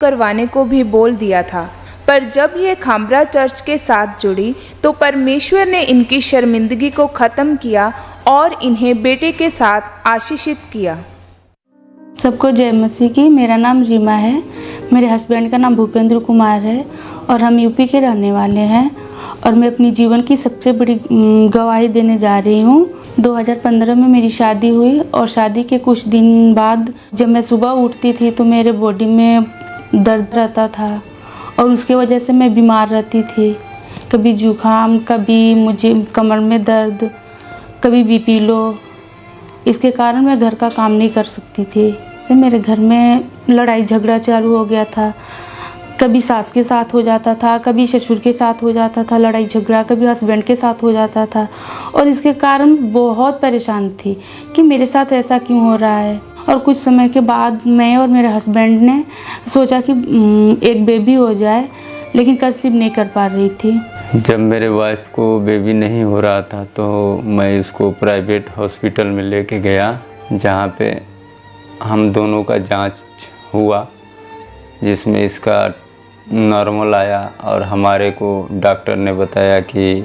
करवाने को भी बोल दिया था। पर जब ये खामरा चर्च के साथ जुड़ी तो परमेश्वर ने इनकी शर्मिंदगी को ख़त्म किया और इन्हें बेटे के साथ आशीषित किया। सबको जय मसीह की। मेरा नाम रीमा है। मेरे हस्बैंड का नाम भूपेंद्र कुमार है और हम यूपी के रहने वाले हैं। और मैं अपनी जीवन की सबसे बड़ी गवाही देने जा रही हूँ। 2015 में मेरी शादी हुई और शादी के कुछ दिन बाद जब मैं सुबह उठती थी तो मेरे बॉडी में दर्द रहता था और उसके वजह से मैं बीमार रहती थी। कभी जुकाम, कभी मुझे कमर में दर्द, कभी बीपी लो। इसके कारण मैं घर का काम नहीं कर सकती थी। तो मेरे घर में लड़ाई झगड़ा चालू हो गया था। कभी सास के साथ हो जाता था, कभी ससुर के साथ हो जाता था लड़ाई झगड़ा, कभी हस्बैंड के साथ हो जाता था। और इसके कारण बहुत परेशान थी कि मेरे साथ ऐसा क्यों हो रहा है। और कुछ समय के बाद मैं और मेरे हस्बैंड ने सोचा कि एक बेबी हो जाए, लेकिन कंसीव नहीं कर पा रही थी। जब मेरे वाइफ को बेबी नहीं हो रहा था तो मैं इसको प्राइवेट हॉस्पिटल में लेके गया, जहाँ पे हम दोनों का जांच हुआ, जिसमें इसका नॉर्मल आया और हमारे को डॉक्टर ने बताया कि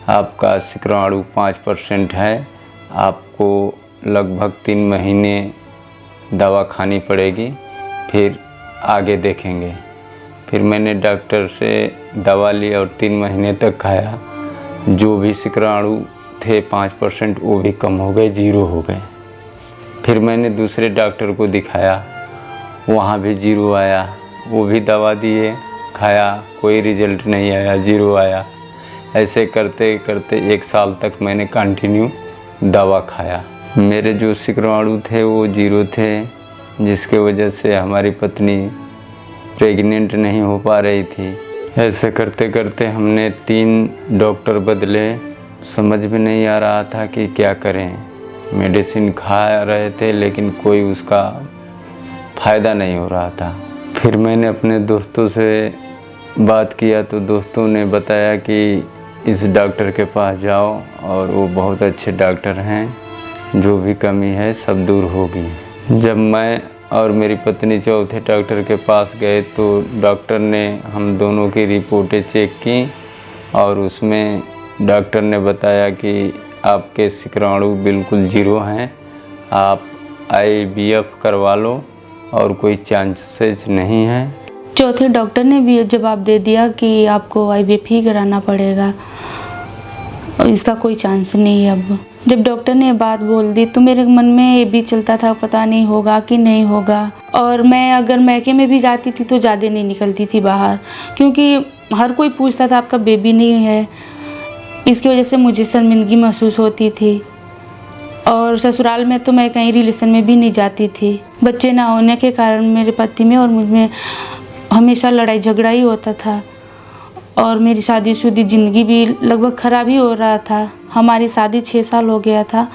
आपका शुक्राणु 5% है, आपको लगभग 3 महीने दवा खानी पड़ेगी, फिर आगे देखेंगे। फिर मैंने डॉक्टर से दवा ली और 3 महीने तक खाया। जो भी शुक्राणु थे 5% वो भी कम हो गए, 0 हो गए। फिर मैंने दूसरे डॉक्टर को दिखाया, वहाँ भी 0 आया। वो भी दवा दिए, खाया, कोई रिजल्ट नहीं आया, 0 आया। ऐसे करते करते 1 साल तक मैंने कंटिन्यू दवा खाया। मेरे जो शुक्राणु थे वो 0 थे, जिसके वजह से हमारी पत्नी प्रेग्नेंट नहीं हो पा रही थी। ऐसे करते करते हमने 3 डॉक्टर बदले। समझ में नहीं आ रहा था कि क्या करें। मेडिसिन खा रहे थे लेकिन कोई उसका फ़ायदा नहीं हो रहा था। फिर मैंने अपने दोस्तों से बात किया तो दोस्तों ने बताया कि इस डॉक्टर के पास जाओ और वो बहुत अच्छे डॉक्टर हैं, जो भी कमी है सब दूर होगी। जब मैं और मेरी पत्नी चौथे डॉक्टर के पास गए तो डॉक्टर ने हम दोनों की रिपोर्टें चेक की और उसमें डॉक्टर ने बताया कि आपके शुक्राणु बिल्कुल 0 हैं, आप IVF करवा लो और कोई चांसेस नहीं है। चौथे डॉक्टर ने भी जवाब दे दिया कि आपको IVF ही कराना पड़ेगा, इसका कोई चांस नहीं है। अब जब डॉक्टर ने बात बोल दी तो मेरे मन में ये भी चलता था, पता नहीं होगा कि नहीं होगा। और मैं अगर मैके में भी जाती थी तो ज़्यादा नहीं निकलती थी बाहर, क्योंकि हर कोई पूछता था आपका बेबी नहीं है। इसकी वजह से मुझे शर्मिंदगी महसूस होती थी। और ससुराल में तो मैं कहीं रिलेशन में भी नहीं जाती थी। बच्चे ना होने के कारण मेरे पति में और मुझ में हमेशा लड़ाई झगड़ा ही होता था और मेरी शादीशुदा ज़िंदगी भी लगभग ख़राब ही हो रहा था। हमारी शादी 6 साल हो गया था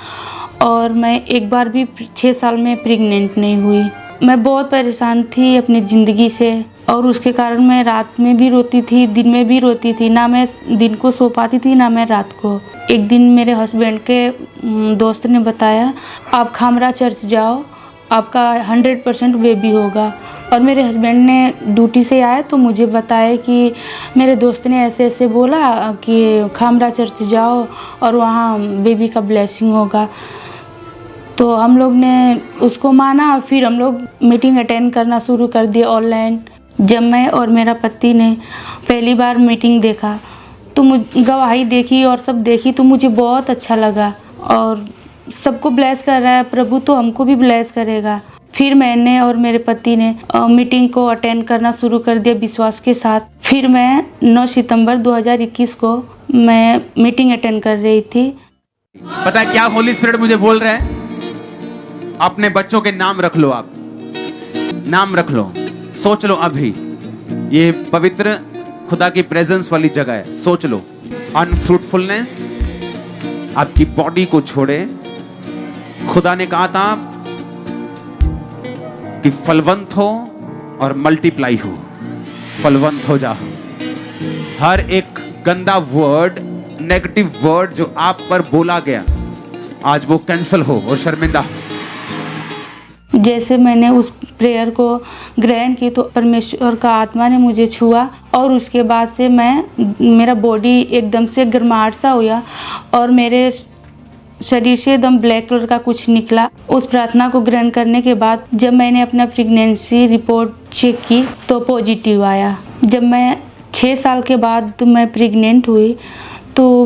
और मैं एक बार भी 6 साल में प्रेग्नेंट नहीं हुई। मैं बहुत परेशान थी अपनी ज़िंदगी से और उसके कारण मैं रात में भी रोती थी, दिन में भी रोती थी। ना मैं दिन को सो पाती थी ना मैं रात को। एक दिन मेरे हस्बैंड के दोस्त ने बताया, आप खामरा चर्च जाओ, आपका 100% बेबी होगा। और मेरे हस्बैंड ने ड्यूटी से आए तो मुझे बताया कि मेरे दोस्त ने ऐसे ऐसे बोला कि खामरा चर्च जाओ और वहाँ बेबी का ब्लेसिंग होगा। तो हम लोग ने उसको माना। फिर हम लोग मीटिंग अटेंड करना शुरू कर दिया ऑनलाइन। जब मैं और मेरा पति ने पहली बार मीटिंग देखा तो गवाही देखी और सब देखी तो मुझे बहुत अच्छा लगा। और सबको ब्लेस कर रहा है प्रभु, तो हमको भी ब्लेस करेगा। फिर मैंने और मेरे पति ने मीटिंग को अटेंड करना शुरू कर दिया विश्वास के साथ। फिर मैं 9 सितंबर 2021 को मैं मीटिंग अटेंड कर रही थी। पता है क्या होली स्पिरिट मुझे बोल रहा है? अपने बच्चों के नाम रख लो, आप नाम रख लो, सोच लो। अभी ये पवित्र खुदा की प्रेजेंस वाली जगह है, सोच लो। अनफ्रूटफुलनेस आपकी बॉडी को छोड़े। खुदा ने कहा था कि फलवंत हो और मल्टीप्लाई हो, फलवंत हो जाओ। हर एक गंदा वर्ड, नेगेटिव वर्ड जो आप पर बोला गया, आज वो कैंसिल हो और शर्मिंदा हो। जैसे मैंने उस प्रेयर को ग्रहण की तो परमेश्वर का आत्मा ने मुझे छुआ और उसके बाद से मेरा बॉडी एकदम से गर्माहट सा हुआ और मेरे शरीर से एकदम ब्लैक कलर का कुछ निकला। उस प्रार्थना को ग्रहण करने के बाद जब मैंने अपना प्रेगनेंसी रिपोर्ट चेक की तो पॉजिटिव आया। जब मैं 6 साल के बाद मैं प्रेग्नेंट हुई तो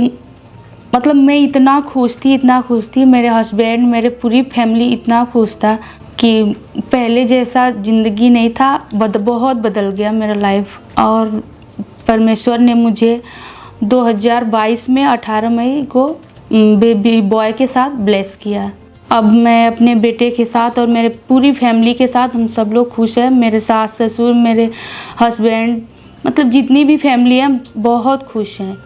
मतलब मैं इतना खुश थी, मेरे हस्बैंड, मेरे पूरी फैमिली इतना खुश था कि पहले जैसा ज़िंदगी नहीं था, बहुत बदल गया मेरा लाइफ। और परमेश्वर ने मुझे 2022 में 18 मई को बेबी बॉय के साथ ब्लेस किया। अब मैं अपने बेटे के साथ और मेरे पूरी फैमिली के साथ हम सब लोग खुश हैं। मेरे सास ससुर, मेरे हस्बैंड, मतलब जितनी भी फैमिली है बहुत खुश हैं।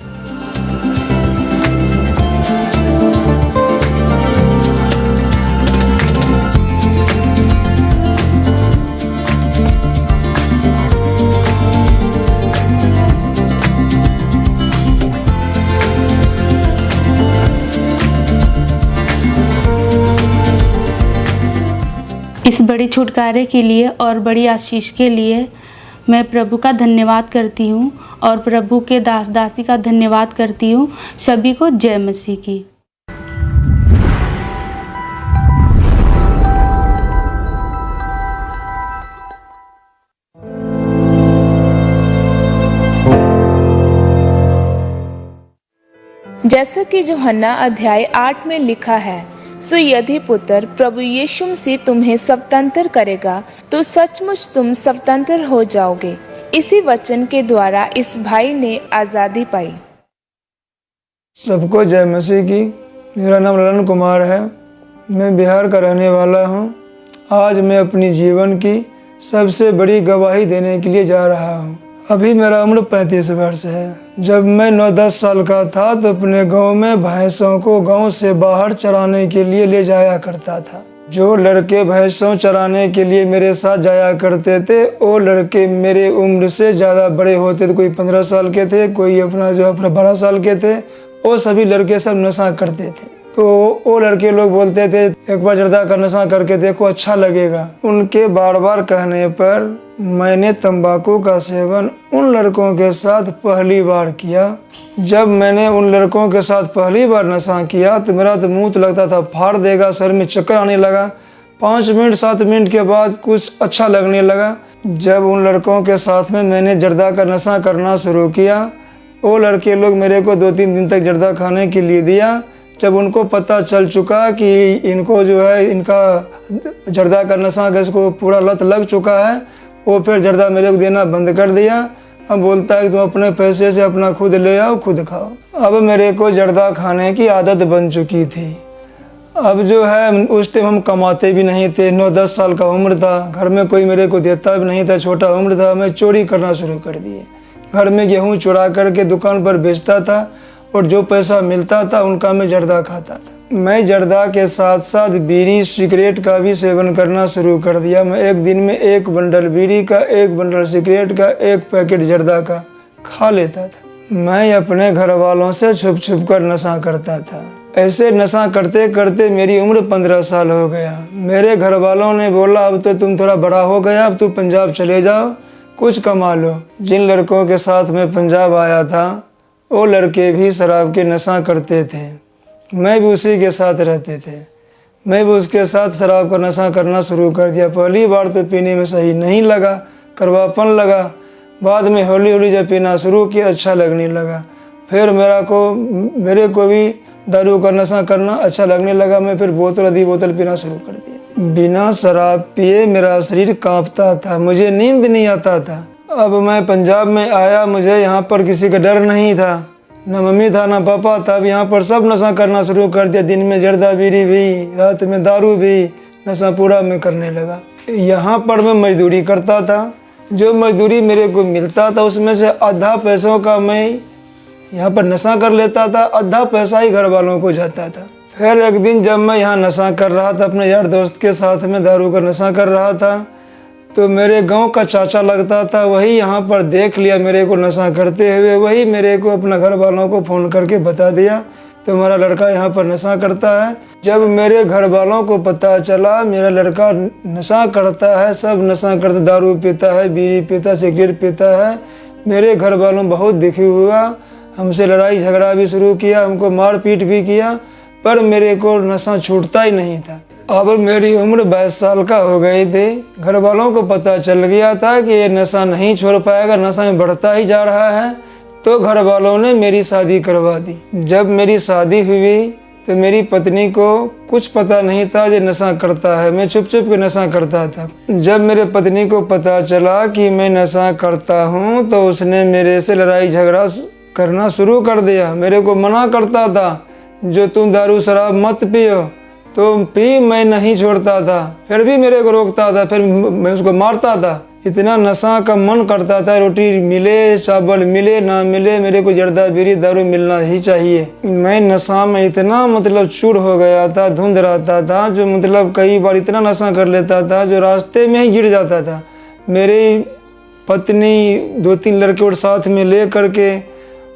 इस बड़ी छुटकारे के लिए और बड़ी आशीष के लिए मैं प्रभु का धन्यवाद करती हूँ और प्रभु के दास दासी का धन्यवाद करती हूँ। सभी को जय मसीह की। जैसा कि यूहन्ना अध्याय 8 में लिखा है, सो यदि पुत्र प्रभु यीशु मसीह तुम्हें स्वतंत्र करेगा तो सचमुच तुम स्वतंत्र हो जाओगे। इसी वचन के द्वारा इस भाई ने आज़ादी पाई। सबको जय मसीह की। मेरा नाम ललन कुमार है, मैं बिहार का रहने वाला हूँ। आज मैं अपनी जीवन की सबसे बड़ी गवाही देने के लिए जा रहा हूँ। अभी मेरा उम्र 35 वर्ष है। जब मैं 9-10 साल का था तो अपने गांव में भैंसों को गांव से बाहर चराने के लिए ले जाया करता था। जो लड़के भैंसों चराने के लिए मेरे साथ जाया करते थे वो लड़के मेरे उम्र से ज़्यादा बड़े होते थे। कोई 15 साल के थे, कोई अपना 12 साल के थे। वो सभी लड़के सब नशा करते थे। तो वो लड़के लोग बोलते थे एक बार जर्दा का नशा करके देखो, अच्छा लगेगा। उनके बार बार कहने पर मैंने तंबाकू का सेवन उन लड़कों के साथ पहली बार किया। जब मैंने उन लड़कों के साथ पहली बार नशा किया तो मेरा तो मुंह लगता था फाड़ देगा, सर में चक्कर आने लगा। 5 मिनट 7 मिनट के बाद कुछ अच्छा लगने लगा। जब उन लड़कों के साथ में मैंने जर्दा का नशा करना शुरू किया, वो लड़के लोग मेरे को 2-3 दिन तक जर्दा खाने के लिए दिया। जब उनको पता चल चुका कि इनको जो है इनका जर्दा का नशा का इसको पूरा लत लग चुका है, वो फिर जर्दा मेरे को देना बंद कर दिया। अब बोलता है कि तुम अपने पैसे से अपना खुद ले आओ, खुद खाओ। अब मेरे को जर्दा खाने की आदत बन चुकी थी। अब जो है उस टाइम हम कमाते भी नहीं थे, 9-10 साल का उम्र था, घर में कोई मेरे को देता भी नहीं था, छोटा उम्र था। मैं चोरी करना शुरू कर दिए। घर में गेहूँ चुरा करके दुकान पर बेचता था और जो पैसा मिलता था उनका मैं जर्दा खाता था। मैं जर्दा के साथ साथ बीड़ी सिगरेट का भी सेवन करना शुरू कर दिया। मैं एक दिन में 1 बंडल बीड़ी का, 1 बंडल सिगरेट का, 1 पैकेट जर्दा का खा लेता था। मैं अपने घर वालों से छुप छुप कर नशा करता था। ऐसे नशा करते करते मेरी उम्र 15 साल हो गया। मेरे घर वालों ने बोला अब तो तुम थोड़ा बड़ा हो गया, अब तू पंजाब चले जाओ, कुछ कमा लो। जिन लड़कों के साथ मैं पंजाब आया था वो लड़के भी शराब के नशा करते थे। मैं भी उसी के साथ रहते थे। मैं भी उसके साथ शराब का नशा करना शुरू कर दिया। पहली बार तो पीने में सही नहीं लगा, कड़वापन लगा। बाद में हौली हौली जब पीना शुरू किया अच्छा लगने लगा। फिर मेरे को भी दारू का नशा करना अच्छा लगने लगा। मैं फिर आधी बोतल पीना शुरू कर दिया। बिना शराब पिए मेरा शरीर कांपता था, मुझे नींद नहीं आता था। अब मैं पंजाब में आया, मुझे यहाँ पर किसी का डर नहीं था, न मम्मी था न पापा था। अब यहाँ पर सब नशा करना शुरू कर दिया। दिन में जर्दा बीड़ी भी, रात में दारू भी, नशा पूरा मैं करने लगा। यहाँ पर मैं मजदूरी करता था। जो मजदूरी मेरे को मिलता था उसमें से आधा पैसों का मैं यहाँ पर नशा कर लेता था, आधा पैसा ही घर वालों को जाता था। फिर एक दिन जब मैं यहाँ नशा कर रहा था, अपने यार दोस्त के साथ में दारू का नशा कर रहा था, तो मेरे गांव का चाचा लगता था, वही यहाँ पर देख लिया मेरे को नशा करते हुए। वही मेरे को अपना घर वालों को फ़ोन करके बता दिया तुम्हारा लड़का यहाँ पर नशा करता है। जब मेरे घर वालों को पता चला मेरा लड़का नशा करता है, सब नशा करता, दारू पीता है, बीड़ी पीता, सिगरेट पीता है, मेरे घर वालों बहुत दुखी हुआ, हमसे लड़ाई झगड़ा भी शुरू किया, हमको मार पीट भी किया, पर मेरे को नशा छूटता ही नहीं था। अब मेरी उम्र 22 साल का हो गई थी। घर वालों को पता चल गया था कि ये नशा नहीं छोड़ पाएगा, नशा में बढ़ता ही जा रहा है, तो घर वालों ने मेरी शादी करवा दी। जब मेरी शादी हुई तो मेरी पत्नी को कुछ पता नहीं था जो नशा करता है, मैं छुप छुप के नशा करता था। जब मेरे पत्नी को पता चला कि मैं नशा करता हूँ तो उसने मेरे से लड़ाई झगड़ा करना शुरू कर दिया। मेरे को मना करता था, जो तुम दारू शराब मत पियो, तो पी, मैं नहीं छोड़ता था, फिर भी मेरे को रोकता था, फिर मैं उसको मारता था। इतना नशा का मन करता था, रोटी मिले चावल मिले ना मिले, मेरे को जर्दा बीड़ी दारू मिलना ही चाहिए। मैं नशा में इतना मतलब चूर हो गया था, धुंध रहता था, जो मतलब कई बार इतना नशा कर लेता था जो रास्ते में ही गिर जाता था। मेरी पत्नी 2-3 लड़के और साथ में ले करके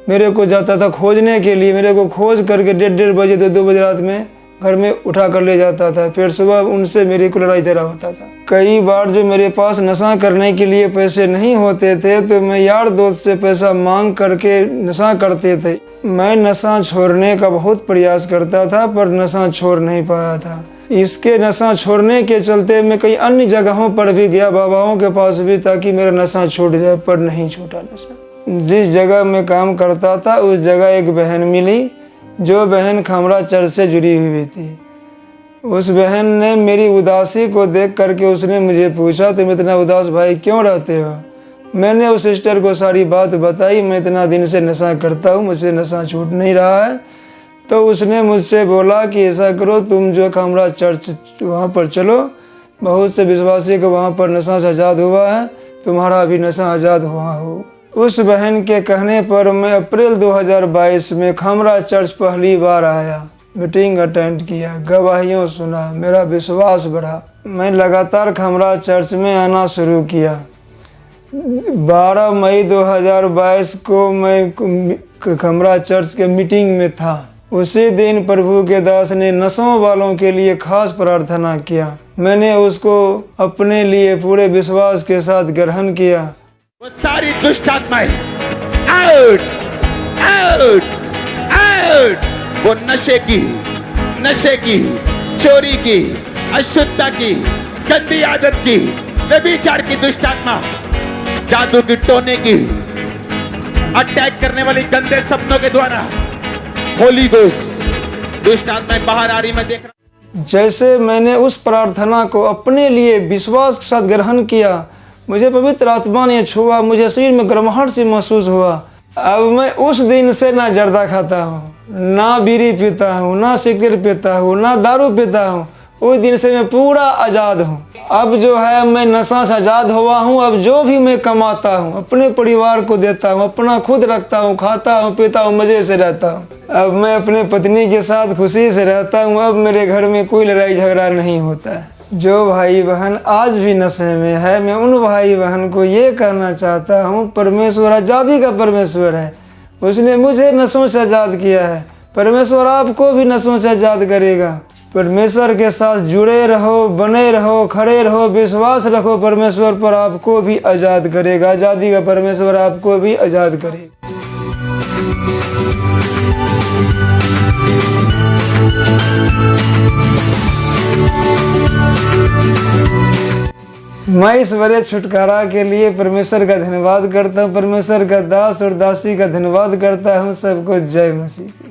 मेरे को जाता था खोजने के लिए, मेरे को खोज करके 1:30 बजे 2 बजे रात में घर में उठा कर ले जाता था। फिर सुबह उनसे मेरे को लड़ाई झगड़ा होता था। कई बार जो मेरे पास नशा करने के लिए पैसे नहीं होते थे तो मैं यार दोस्त से पैसा मांग करके नशा करते थे। मैं नशा छोड़ने का बहुत प्रयास करता था पर नशा छोड़ नहीं पाया था। इसके नशा छोड़ने के चलते मैं कई अन्य जगहों पर भी गया, बाबाओं के पास भी, ताकि मेरा नशा छूट जाए, पर नहीं छूटा नशा। जिस जगह मैं काम करता था उस जगह एक बहन मिली, जो बहन खामरा चर्च से जुड़ी हुई थी। उस बहन ने मेरी उदासी को देख करके उसने मुझे पूछा, तुम इतना उदास भाई क्यों रहते हो? मैंने उस सिस्टर को सारी बात बताई, मैं इतना दिन से नशा करता हूँ, मुझसे नशा छूट नहीं रहा है। तो उसने मुझसे बोला कि ऐसा करो, तुम जो खामरा चर्च वहाँ पर चलो, बहुत से विश्वासी को वहाँ पर नशा से आज़ाद हुआ है, तुम्हारा भी नशा आज़ाद हुआ हो। उस बहन के कहने पर मैं अप्रैल 2022 में खामरा चर्च पहली बार आया, मीटिंग अटेंड किया, गवाहियों सुना, मेरा विश्वास बढ़ा। मैं लगातार खामरा चर्च में आना शुरू किया। 12 मई 2022 को मैं खामरा चर्च के मीटिंग में था। उसी दिन प्रभु के दास ने नशों वालों के लिए खास प्रार्थना किया। मैंने उसको अपने लिए पूरे विश्वास के साथ ग्रहण किया। वो सारी दुष्ट आत्माएं आउट आउट आउट। वो नशे की, चोरी की, अशुद्धता की, गंदी आदत की, व्यभिचार की दुष्ट आत्मा, जादू की, टोने की, अटैक करने वाली गंदे सपनों के द्वारा होली गोस्ट दुष्ट आत्माएं बाहर आ रही मैं देख रहा। जैसे मैंने उस प्रार्थना को अपने लिए विश्वास के साथ ग्रहण किया, मुझे पवित्र आत्मा ने छुआ, मुझे शरीर में गर्माहट से महसूस हुआ। अब मैं उस दिन से ना जर्दा खाता हूँ, ना बीड़ी पीता हूँ, ना सिगरेट पीता हूँ, ना दारू पीता हूँ। उस दिन से मैं पूरा आज़ाद हूँ। अब जो है मैं नशा से आज़ाद हुआ हूँ। अब जो भी मैं कमाता हूँ अपने परिवार को देता हूँ, अपना खुद रखता हूँ, खाता हूँ, पीता हूँ, मज़े से रहता हूँ। अब मैं अपने पत्नी के साथ खुशी से रहता हूँ। अब मेरे घर में कोई लड़ाई झगड़ा नहीं होता है। जो भाई बहन आज भी नशे में है, मैं उन भाई बहन को ये कहना चाहता हूँ, परमेश्वर आज़ादी का परमेश्वर है। उसने मुझे नशों से आज़ाद किया है, परमेश्वर आपको भी नशों से आज़ाद करेगा। परमेश्वर के साथ जुड़े रहो, बने रहो, खड़े रहो, विश्वास रखो, परमेश्वर पर आपको भी आज़ाद करेगा। आज़ादी का परमेश्वर आपको भी आज़ाद करेगा। मैं इस बड़े छुटकारा के लिए परमेश्वर का धन्यवाद करता हूँ। परमेश्वर का दास और दासी का धन्यवाद करता हूँ। सबको जय मसीह।